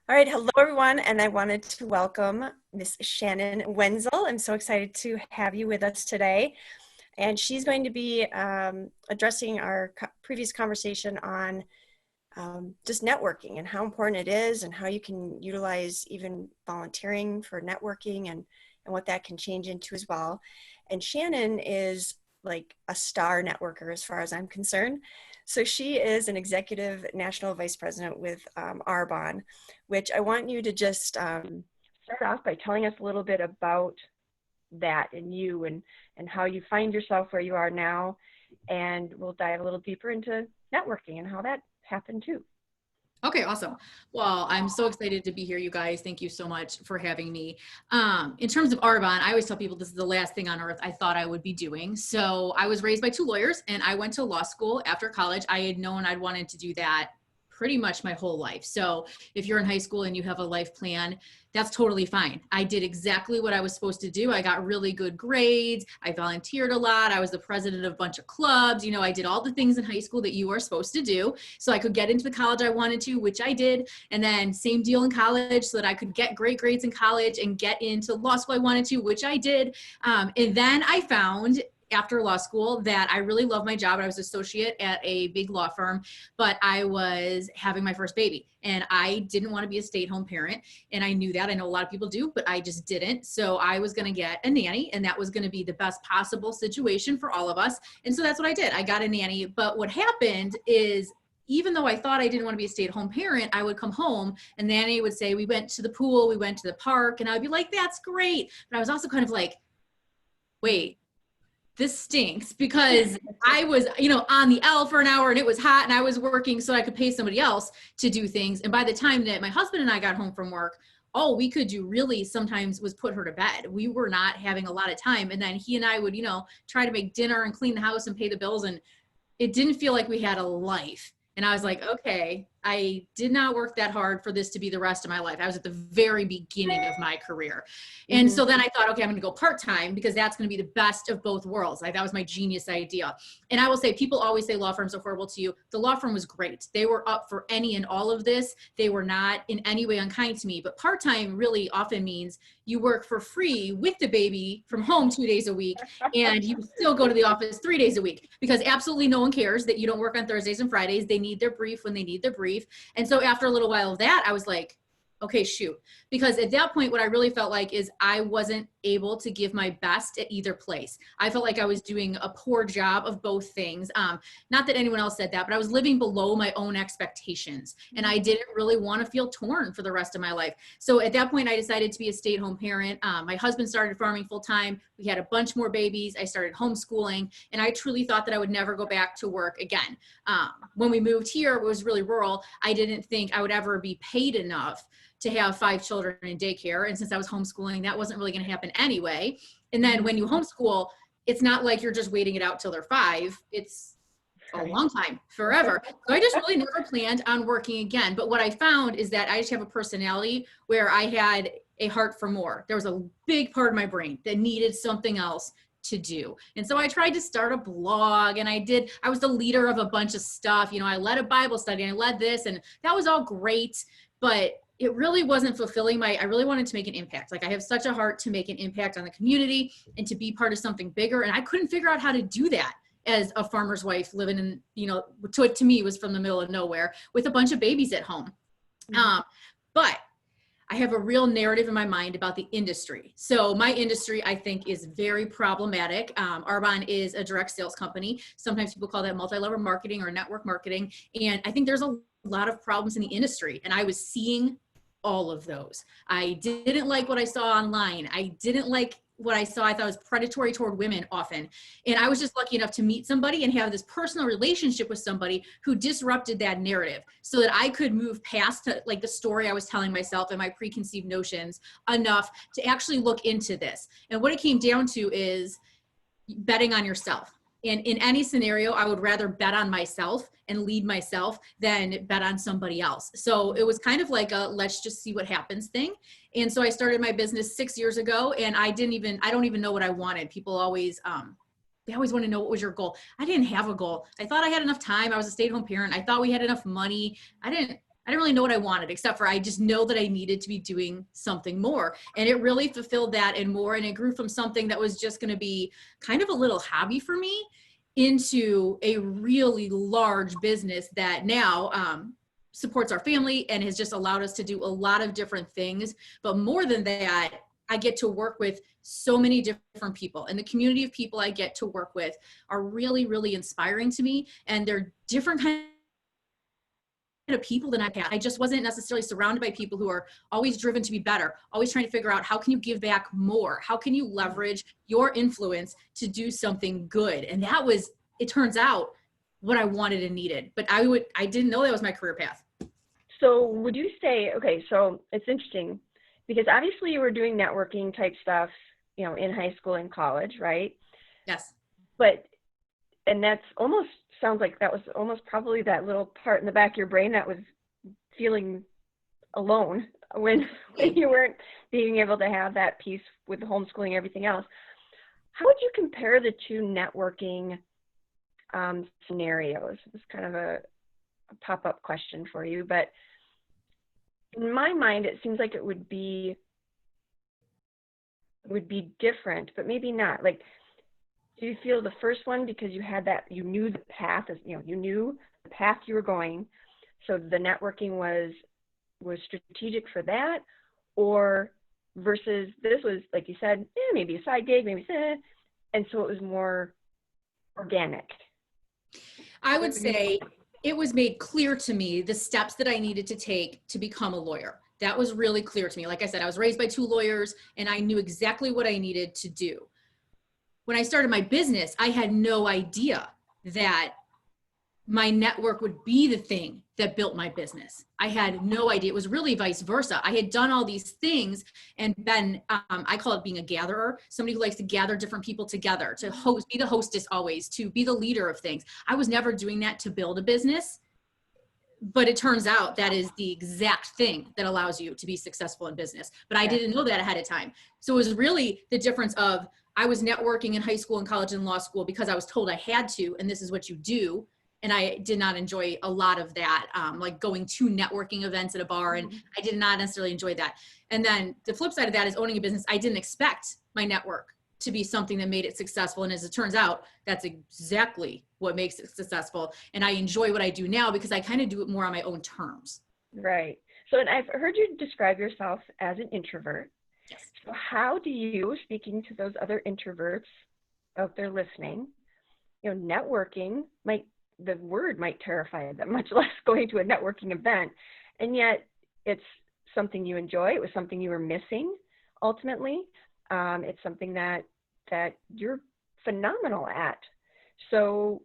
All right, hello everyone, and I wanted to welcome Miss Shannon Wenzel. I'm so excited to have you with us today. And she's going to be addressing our previous conversation on just networking and how important it is and how you can utilize even volunteering for networking and what that can change into as well. And Shannon is like a star networker as far as I'm concerned. So she is an executive national vice president with Arbonne, which I want you to just start off by telling us a little bit about that and you and how you find yourself where you are now. And we'll dive a little deeper into networking and how that happened too. Okay, awesome. Well, I'm so excited to be here, you guys. Thank you so much for having me. In terms of Arbonne, I always tell people this is the last thing on earth I thought I would be doing. So I was raised by two lawyers and I went to law school after college. I had known I'd wanted to do that pretty much my whole life. So if you're in high school and you have a life plan, that's totally fine. I did exactly what I was supposed to do. I got really good grades. I volunteered a lot. I was the president of a bunch of clubs. I did all the things in high school that you are supposed to do so I could get into the college I wanted to, which I did. And then same deal in college so that I could get great grades in college and get into law school I wanted to, which I did. And then I found after law school that I really loved my job. I was an associate at a big law firm, but I was having my first baby and I didn't want to be a stay-at-home parent. And I knew that. I know a lot of people do, but I just didn't. So I was going to get a nanny and that was going to be the best possible situation for all of us. And so that's what I did. I got a nanny. But what happened is even though I thought I didn't want to be a stay-at-home parent, I would come home and nanny would say, we went to the pool, we went to the park, and I would be like, that's great. But I was also kind of like, wait, this stinks because I was, on the L for an hour and it was hot and I was working so I could pay somebody else to do things. And by the time that my husband and I got home from work, all we could do really sometimes was put her to bed. We were not having a lot of time. And then he and I would, try to make dinner and clean the house and pay the bills. And it didn't feel like we had a life. And I was like, okay, I did not work that hard for this to be the rest of my life. I was at the very beginning of my career. And so then I thought, okay, I'm going to go part-time because that's going to be the best of both worlds. Like that was my genius idea. And I will say, people always say law firms are horrible to you. The law firm was great. They were up for any and all of this. They were not in any way unkind to me, but part-time really often means you work for free with the baby from home 2 days a week. And you still go to the office 3 days a week because absolutely no one cares that you don't work on Thursdays and Fridays. They need their brief when they need their brief. And so after a little while of that, I was like, okay, shoot. Because at that point, what I really felt like is I wasn't able to give my best at either place. I felt like I was doing a poor job of both things. Not that anyone else said that, but I was living below my own expectations. And I didn't really want to feel torn for the rest of my life. So at that point, I decided to be a stay-at-home parent. My husband started farming full-time. We had a bunch more babies. I started homeschooling. And I truly thought that I would never go back to work again. When we moved here, it was really rural. I didn't think I would ever be paid enough to have 5 children in daycare. And since I was homeschooling, that wasn't really going to happen anyway. And then when you homeschool, it's not like you're just waiting it out till they're 5. It's a long time, forever. So I just really never planned on working again. But what I found is that I just have a personality where I had a heart for more. There was a big part of my brain that needed something else to do. And so I tried to start a blog and I was the leader of a bunch of stuff. I led a Bible study and I led this and that was all great, but it really wasn't fulfilling I really wanted to make an impact. Like I have such a heart to make an impact on the community and to be part of something bigger. And I couldn't figure out how to do that as a farmer's wife living in, to me was from the middle of nowhere with a bunch of babies at home. But I have a real narrative in my mind about the industry. So my industry, I think, is very problematic. Arbonne is a direct sales company. Sometimes people call that multi-level marketing or network marketing. And I think there's a lot of problems in the industry. And I was seeing all of those. I didn't like what I saw online. I didn't like what I saw. I thought it was predatory toward women often. And I was just lucky enough to meet somebody and have this personal relationship with somebody who disrupted that narrative so that I could move past like the story I was telling myself and my preconceived notions enough to actually look into this. And what it came down to is betting on yourself. And in any scenario, I would rather bet on myself and lead myself than bet on somebody else. So it was kind of like a let's just see what happens thing. And so I started my business 6 years ago and I don't even know what I wanted. People always, they always want to know what was your goal. I didn't have a goal. I thought I had enough time. I was a stay-at-home parent. I thought we had enough money. I I didn't really know what I wanted, except for I just know that I needed to be doing something more. And it really fulfilled that and more. And it grew from something that was just going to be kind of a little hobby for me into a really large business that now supports our family and has just allowed us to do a lot of different things. But more than that, I get to work with so many different people, and the community of people I get to work with are really, really inspiring to me. And they're different kinds of people than I've had. I just wasn't necessarily surrounded by people who are always driven to be better, always trying to figure out how can you give back more? How can you leverage your influence to do something good? And that was, it turns out, what I wanted and needed. But I didn't know that was my career path. So would you say, okay, so it's interesting because obviously you were doing networking type stuff, you know, in high school and college, right? Yes. But, and that's almost sounds like that was almost probably that little part in the back of your brain that was feeling alone when you weren't being able to have that piece with the homeschooling and everything else. How would you compare the two networking scenarios? It's kind of a pop-up question for you, but in my mind, it seems like it would be different, but maybe not. Like, do you feel the first one because you had that, you knew the path, you knew the path you were going, so the networking was strategic for that, or versus this was, like you said, maybe a side gig, maybe, and so it was more organic? I would say it was made clear to me the steps that I needed to take to become a lawyer. That was really clear to me. Like I said, I was raised by two lawyers and I knew exactly what I needed to do. When I started my business, I had no idea that my network would be the thing that built my business. I had no idea. It was really vice versa. I had done all these things and been, I call it being a gatherer, somebody who likes to gather different people together, to host, be the hostess always, to be the leader of things. I was never doing that to build a business, but it turns out that is the exact thing that allows you to be successful in business. But I didn't know that ahead of time. So it was really the difference of, I was networking in high school and college and law school because I was told I had to, and this is what you do. And I did not enjoy a lot of that, like going to networking events at a bar, and I did not necessarily enjoy that. And then the flip side of that is owning a business. I didn't expect my network to be something that made it successful. And as it turns out, that's exactly what makes it successful. And I enjoy what I do now because I kind of do it more on my own terms. Right. So, and I've heard you describe yourself as an introvert. Yes. So how do you, speaking to those other introverts out there listening, networking the word might terrify them, much less going to a networking event. And yet it's something you enjoy. It was something you were missing ultimately. It's something that you're phenomenal at. So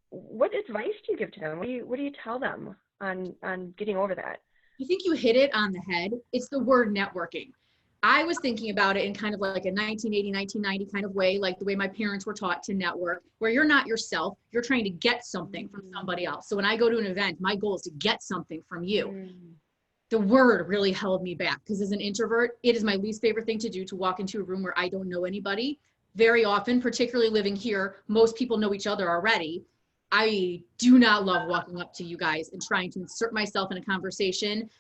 what advice do you give to them? What do you tell them on getting over that? I think you hit it on the head. It's the word networking. I was thinking about it in kind of like a 1980, 1990 kind of way, like the way my parents were taught to network, where you're not yourself, you're trying to get something from somebody else. So when I go to an event, my goal is to get something from you. The word really held me back because as an introvert, it is my least favorite thing to do, to walk into a room where I don't know anybody. Very often, particularly living here, most people know each other already. I do not love walking up to you guys and trying to insert myself in a conversation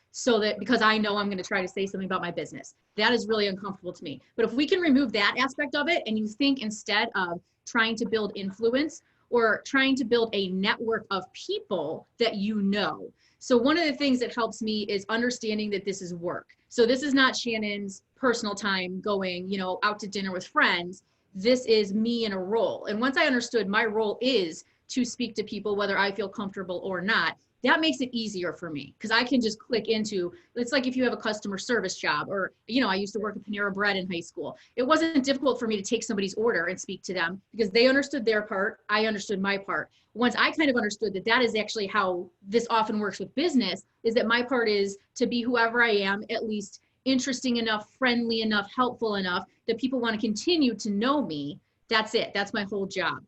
because I know I'm going to try to say something about my business. That is really uncomfortable to me. But if we can remove that aspect of it and you think instead of trying to build influence or trying to build a network of people that you know. So one of the things that helps me is understanding that this is work. So this is not Shannon's personal time going, out to dinner with friends. This is me in a role. And once I understood my role is to speak to people, whether I feel comfortable or not, that makes it easier for me because I can just click into, it's like if you have a customer service job or, I used to work at Panera Bread in high school. It wasn't difficult for me to take somebody's order and speak to them because they understood their part. I understood my part. Once I kind of understood that is actually how this often works with business, is that my part is to be whoever I am, at least interesting enough, friendly enough, helpful enough that people want to continue to know me. That's it. That's my whole job.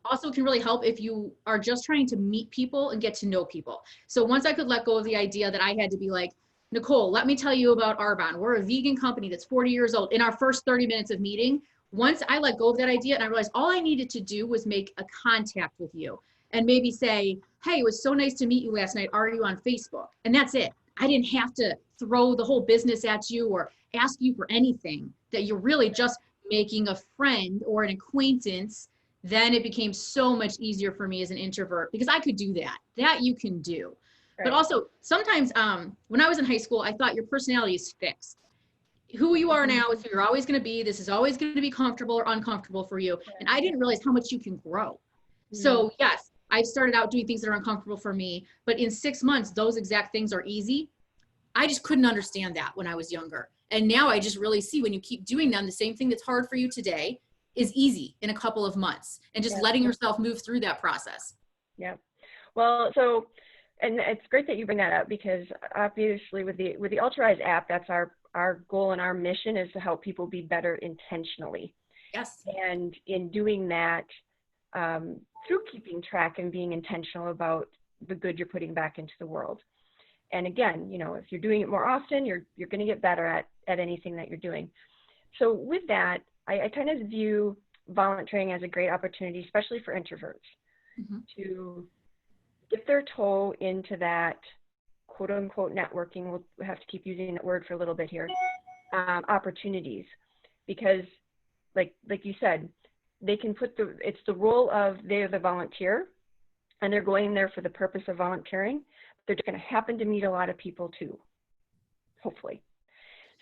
Also can really help if you are just trying to meet people and get to know people. So once I could let go of the idea that I had to be like, Nicole, let me tell you about Arbonne. We're a vegan company that's 40 years old. In our first 30 minutes of meeting, once I let go of that idea and I realized all I needed to do was make a contact with you and maybe say, hey, it was so nice to meet you last night. Are you on Facebook? And that's it. I didn't have to throw the whole business at you or ask you for anything, that you're really just making a friend or an acquaintance. Then it became so much easier for me as an introvert because I could do that. That you can do. Right. But also sometimes when I was in high school, I thought your personality is fixed. Who you are now is who you're always going to be. This is always going to be comfortable or uncomfortable for you. And I didn't realize how much you can grow. So yes, I've started out doing things that are uncomfortable for me, but in 6 months, those exact things are easy. I just couldn't understand that when I was younger. And now I just really see when you keep doing them, the same thing that's hard for you today is easy in a couple of months, and just letting yourself move through that process. Yeah. Well, so, and it's great that you bring that up, because obviously with the Altruize app, that's our goal and our mission is to help people be better intentionally. Yes. And in doing that, through keeping track and being intentional about the good you're putting back into the world. And again, you know, if you're doing it more often, you're going to get better at anything that you're doing. So with that, I kind of view volunteering as a great opportunity, especially for introverts, to dip their toe into that quote unquote networking. We'll have to keep using that word for a little bit here, opportunities, because like you said, they can put it's the role of they're the volunteer, and they're going there for the purpose of volunteering. They're going to happen to meet a lot of people too, hopefully.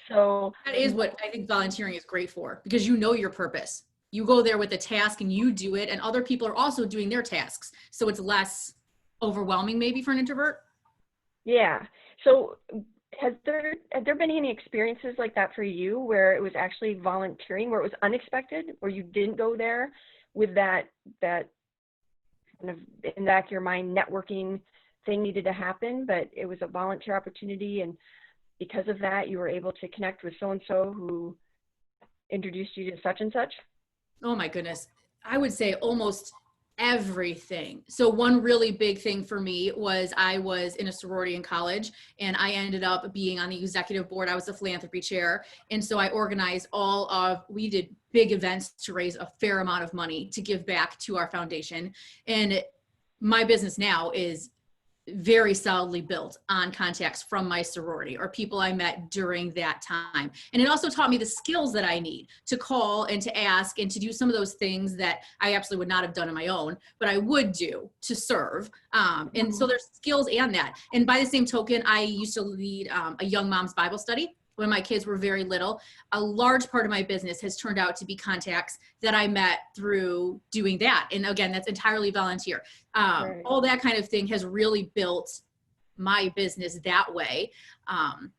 So that is what I think volunteering is great for, because you know your purpose. You go there with a task and you do it, and other people are also doing their tasks. So it's less overwhelming maybe for an introvert. Yeah. So have there been any experiences like that for you, where it was actually volunteering, where it was unexpected, where you didn't go there with that kind of in the back of your mind networking thing needed to happen, but it was a volunteer opportunity, and because of that you were able to connect with so-and-so who introduced you to such and such? Oh my goodness. I would say almost everything. So one really big thing for me was I was in a sorority in college, and I ended up being on the executive board. I was a philanthropy chair. And so I organized we did big events to raise a fair amount of money to give back to our foundation. And my business now is very solidly built on contacts from my sorority or people I met during that time. And it also taught me the skills that I need to call and to ask and to do some of those things that I absolutely would not have done on my own, but I would do to serve. And so there's skills and that. And by the same token, I used to lead a young mom's Bible study when my kids were very little. A large part of my business has turned out to be contacts that I met through doing that. And again, that's entirely volunteer. Right. All that kind of thing has really built my business that way. But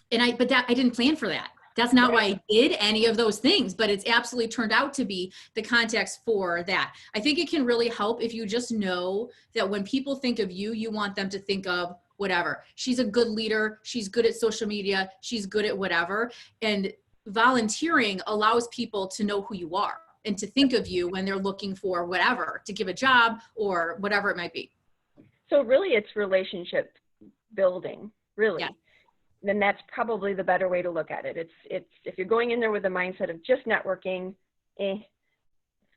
I didn't plan for that. That's not why I did any of those things, but it's absolutely turned out to be the context for that. I think it can really help if you just know that when people think of you, you want them to think of whatever. She's a good leader. She's good at social media. She's good at whatever. And volunteering allows people to know who you are and to think of you when they're looking for whatever, to give a job or whatever it might be. So really it's relationship building, really. Yeah. Then that's probably the better way to look at it. It's if you're going in there with the mindset of just networking,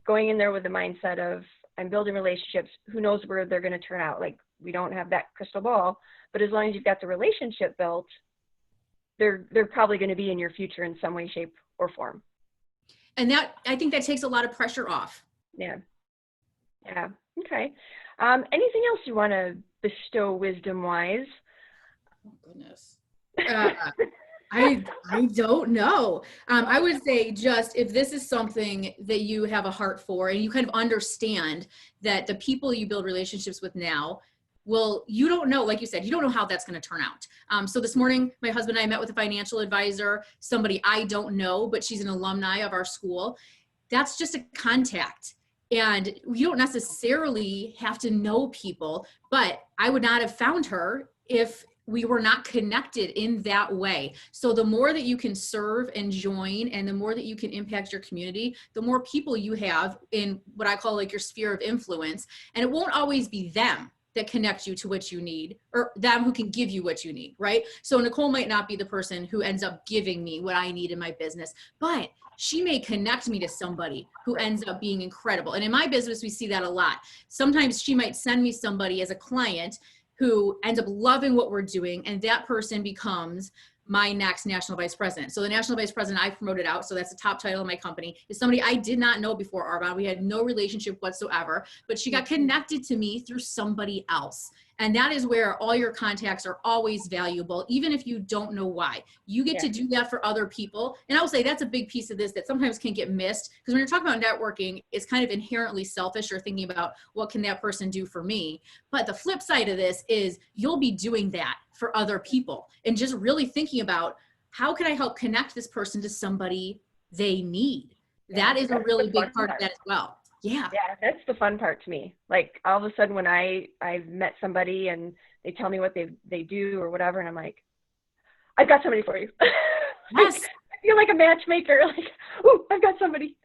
going in there with the mindset of I'm building relationships, who knows where they're going to turn out. Like, we don't have that crystal ball, but as long as you've got the relationship built, they're probably going to be in your future in some way, shape, or form. And that, I think that takes a lot of pressure off. Yeah. Yeah. Okay. Anything else you want to bestow wisdom-wise? Oh, goodness. I don't know. I would say just if this is something that you have a heart for and you kind of understand that the people you build relationships with now, well, you don't know, like you said, you don't know how that's going to turn out. So this morning, my husband and I met with a financial advisor, somebody I don't know, but she's an alumni of our school. That's just a contact. And you don't necessarily have to know people, but I would not have found her if we were not connected in that way. So the more that you can serve and join, and the more that you can impact your community, the more people you have in what I call like your sphere of influence. And it won't always be them. that connect you to what you need, or them who can give you what you need, right? So Nicole might not be the person who ends up giving me what I need in my business, but she may connect me to somebody who ends up being incredible. And in my business, we see that a lot. Sometimes she might send me somebody as a client who ends up loving what we're doing, and that person becomes my next national vice president. So the national vice president I promoted out, so that's the top title of my company, is somebody I did not know before Arbonne. We had no relationship whatsoever, but she got connected to me through somebody else. And that is where all your contacts are always valuable, even if you don't know why. You get to do that for other people. And I will say that's a big piece of this that sometimes can get missed, because when you're talking about networking, it's kind of inherently selfish, or thinking about what can that person do for me. But the flip side of this is you'll be doing that for other people, and just really thinking about, how can I help connect this person to somebody they need? That is a really big part of that as well. Yeah. Yeah, that's the fun part to me. Like, all of a sudden when I've met somebody and they tell me what they do or whatever, and I'm like, I've got somebody for you. Yes. I feel like a matchmaker. Like, oh, I've got somebody.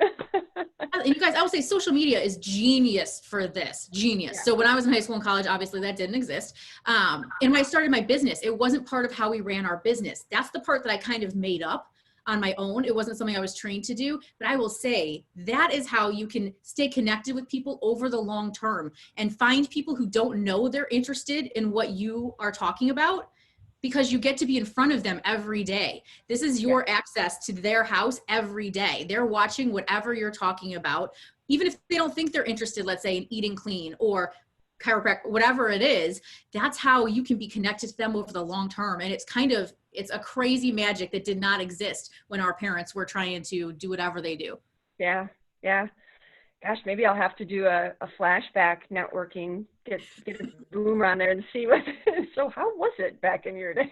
And you guys, I would say social media is genius for this. Genius. Yeah. So when I was in high school and college, obviously that didn't exist. And when I started my business, it wasn't part of how we ran our business. That's the part that I kind of made up on my own. It wasn't something I was trained to do, but I will say that is how you can stay connected with people over the long term, and find people who don't know they're interested in what you are talking about, because you get to be in front of them every day. This is your access to their house every day. They're watching whatever you're talking about, even if they don't think they're interested, let's say, in eating clean or chiropractic, whatever it is. That's how you can be connected to them over the long term. And it's a crazy magic that did not exist when our parents were trying to do whatever they do. Yeah. Yeah. Gosh, maybe I'll have to do a flashback networking, get a boomer on there and see what, so how was it back in your day?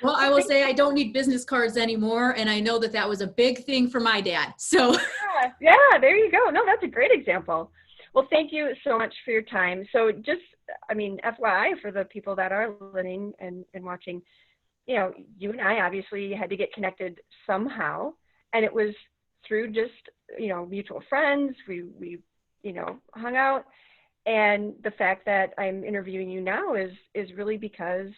Well, I will say I don't need business cards anymore. And I know that that was a big thing for my dad. So yeah, there you go. No, that's a great example. Well, thank you so much for your time. So just, FYI for the people that are listening and watching, you and I obviously had to get connected somehow, and it was through just, mutual friends. We hung out, and the fact that I'm interviewing you now is really because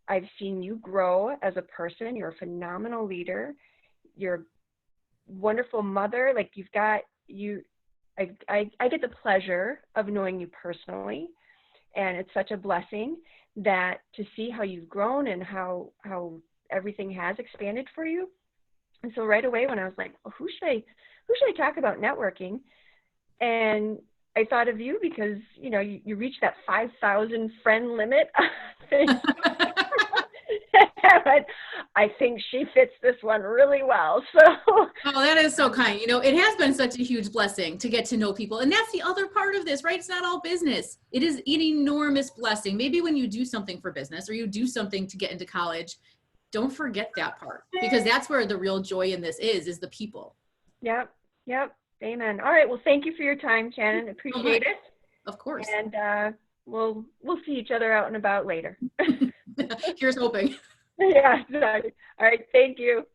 I've seen you grow as a person. You're a phenomenal leader. You're a wonderful mother. Like, I get the pleasure of knowing you personally, and it's such a blessing that to see how you've grown and how everything has expanded for you. And so right away when I was like, well, who should I talk about networking? And I thought of you because, you reached that 5,000 friend limit. But I think she fits this one really well. So, oh, that is so kind. It has been such a huge blessing to get to know people. And that's the other part of this, right? It's not all business. It is an enormous blessing. Maybe when you do something for business or you do something to get into college, don't forget that part, because that's where the real joy in this is the people. Yep. Amen. All right. Well, thank you for your time, Shannon. Appreciate it. Of course. And we'll see each other out and about later. Here's hoping. Yeah, exactly. All right. Thank you.